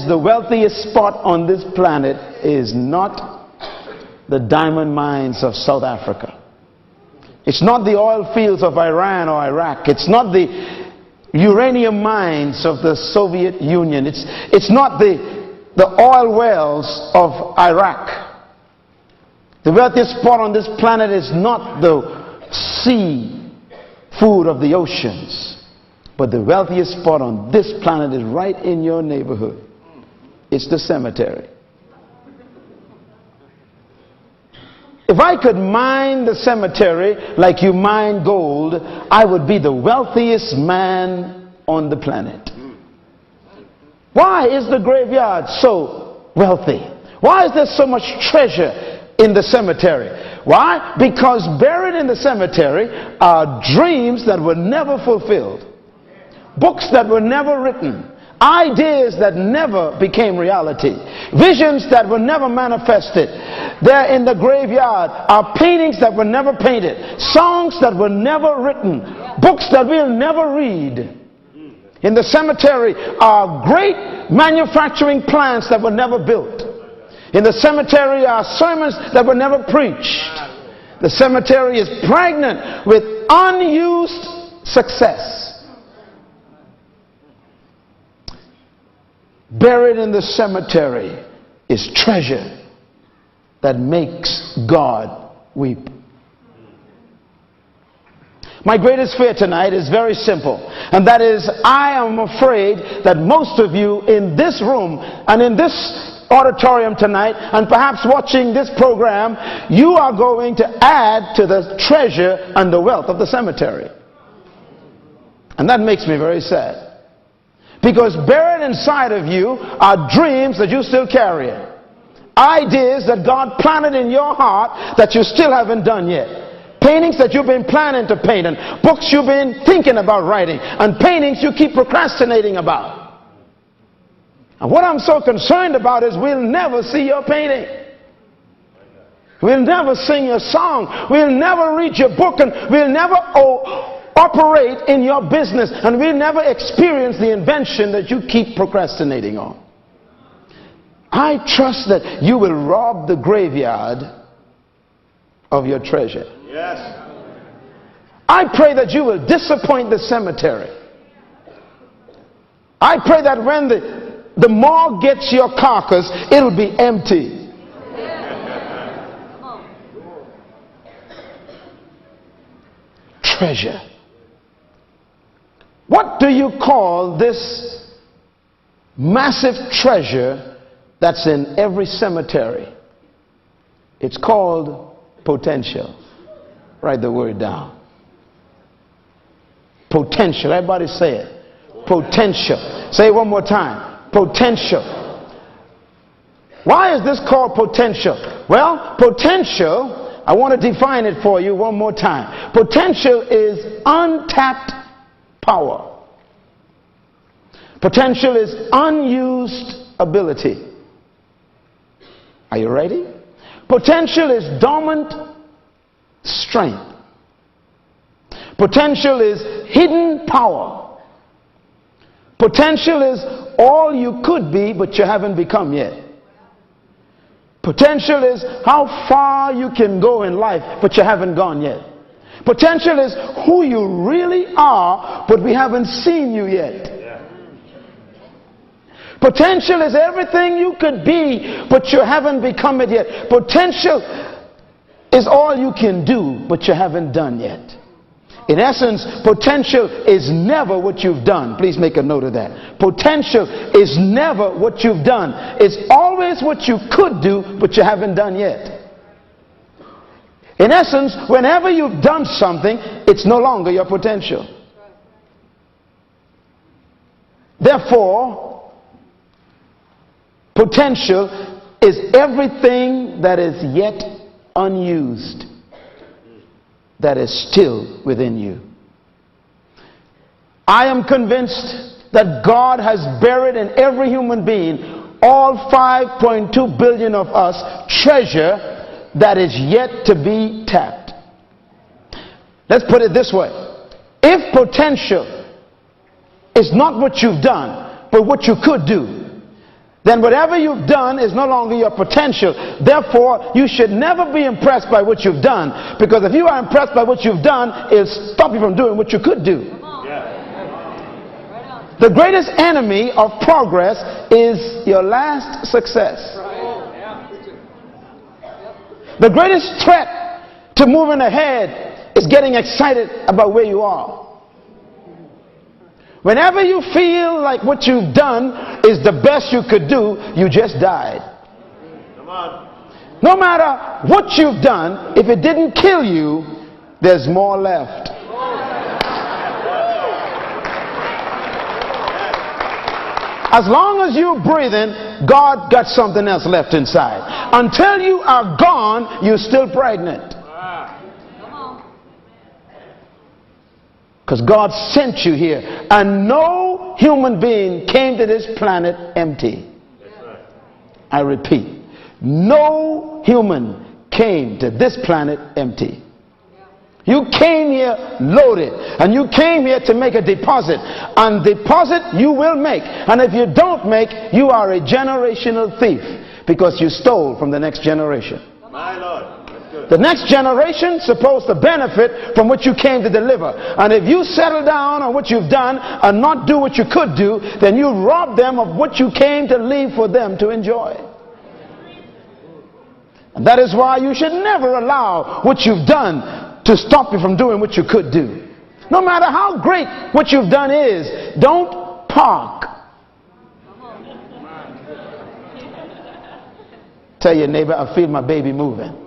is the wealthiest spot on this planet is not the diamond mines of South Africa. It's not the oil fields of Iran or Iraq. It's not the uranium mines of the Soviet Union. It's not the oil wells of Iraq. The wealthiest spot on this planet is not the sea food of the oceans, but the wealthiest spot on this planet is right in your neighborhood. It's the cemetery. If I could mine the cemetery like you mine gold, I would be the wealthiest man on the planet. Why is the graveyard so wealthy? Why is there so much treasure in the cemetery? Why? Because buried in the cemetery are dreams that were never fulfilled, books that were never written, ideas that never became reality, visions that were never manifested. There in the graveyard are paintings that were never painted, songs that were never written, books that we'll never read. In the cemetery are great manufacturing plants that were never built. In the cemetery are sermons that were never preached. The cemetery is pregnant with unused success. Buried in the cemetery is treasure that makes God weep. My greatest fear tonight is very simple, and that is I am afraid that most of you in this room and in this auditorium tonight, and perhaps watching this program, you are going to add to the treasure and the wealth of the cemetery. And that makes me very sad, because buried inside of you are dreams that you still carry, ideas that God planted in your heart that you still haven't done yet, paintings that you've been planning to paint, and books you've been thinking about writing, and paintings you keep procrastinating about. And what I'm so concerned about is we'll never see your painting. We'll never sing your song. We'll never read your book, and we'll never operate in your business, and we'll never experience the invention that you keep procrastinating on. I trust that you will rob the graveyard of your treasure. Yes. I pray that you will disappoint the cemetery. I pray that when the morgue gets your carcass, it'll be empty. Treasure. What do you call this massive treasure that's in every cemetery? It's called potential. Write the word down. Potential. Everybody say it. Potential. Say it one more time. Potential. Why is this called potential? Well, potential, I want to define it for you one more time. Potential is untapped power. Potential is unused ability. Are you ready? Potential is dormant strength. Potential is hidden power. Potential is all you could be but you haven't become yet. Potential is how far you can go in life but you haven't gone yet. Potential is who you really are but we haven't seen you yet. Potential is everything you could be but you haven't become it yet. Potential is all you can do but you haven't done yet. In essence, potential is never what you've done. Please make a note of that. Potential is never what you've done. It's always what you could do, but you haven't done yet. In essence, whenever you've done something, it's no longer your potential. Therefore, potential is everything that is yet unused, that is still within you. I am convinced that God has buried in every human being, all 5.2 billion of us, treasure that is yet to be tapped. Let's put it this way. If potential is not what you've done, but what you could do, then whatever you've done is no longer your potential. Therefore, you should never be impressed by what you've done, because if you are impressed by what you've done, it'll stop you from doing what you could do. The greatest enemy of progress is your last success. The greatest threat to moving ahead is getting excited about where you are. Whenever you feel like what you've done is the best you could do, you just died. Come on. No matter what you've done, if it didn't kill you, there's more left. As long as you're breathing, God got something else left inside. Until you are gone, you're still pregnant. Because God sent you here. And no human being came to this planet empty. I repeat, no human came to this planet empty. You came here loaded, and you came here to make a deposit. And deposit you will make. And if you don't make, you are a generational thief, because you stole from the next generation. My Lord. The next generation is supposed to benefit from what you came to deliver. And if you settle down on what you've done and not do what you could do, then you rob them of what you came to leave for them to enjoy. And that is why you should never allow what you've done to stop you from doing what you could do. No matter how great what you've done is, don't park. Tell your neighbor, I feel my baby moving.